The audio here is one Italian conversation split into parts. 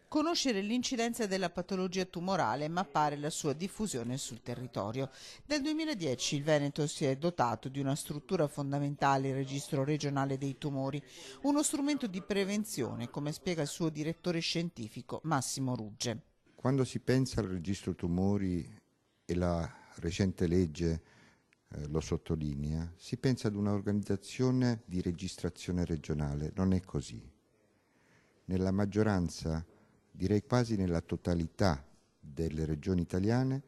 Conoscere l'incidenza della patologia tumorale e mappare la sua diffusione sul territorio. Dal 2010 il Veneto si è dotato di una struttura fondamentale, il Registro regionale dei tumori, uno strumento di prevenzione, come spiega il suo direttore scientifico Massimo Rugge. Quando si pensa al registro tumori e la recente legge lo sottolinea, si pensa ad un'organizzazione di registrazione regionale. Non è così. Nella maggioranza, direi quasi nella totalità delle regioni italiane,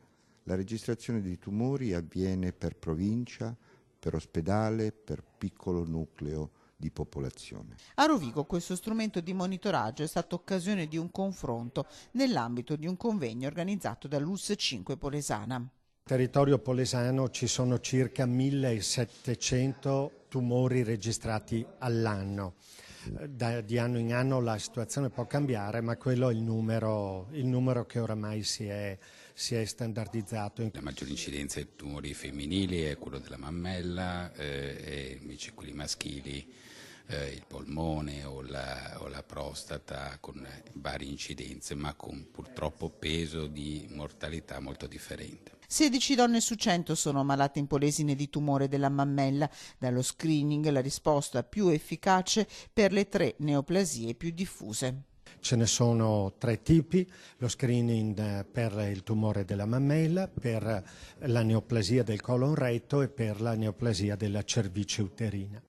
la registrazione dei tumori avviene per provincia, per ospedale, per piccolo nucleo di popolazione. A Rovigo questo strumento di monitoraggio è stato occasione di un confronto nell'ambito di un convegno organizzato dall'ULSS 5 Polesana. Nel territorio polesano ci sono circa 1700 tumori registrati all'anno. Di anno in anno la situazione può cambiare, ma quello è il numero che oramai si è standardizzato. La maggiore incidenza di tumori femminili è quello della mammella, e invece quelli maschili il polmone o la prostata, con varie incidenze, ma con purtroppo peso di mortalità molto differente. 16 donne su 100 sono malate in Polesine di tumore della mammella. Dallo screening la risposta più efficace per le 3 neoplasie più diffuse. Ce ne sono 3 tipi: lo screening per il tumore della mammella, per la neoplasia del colon retto e per la neoplasia della cervice uterina.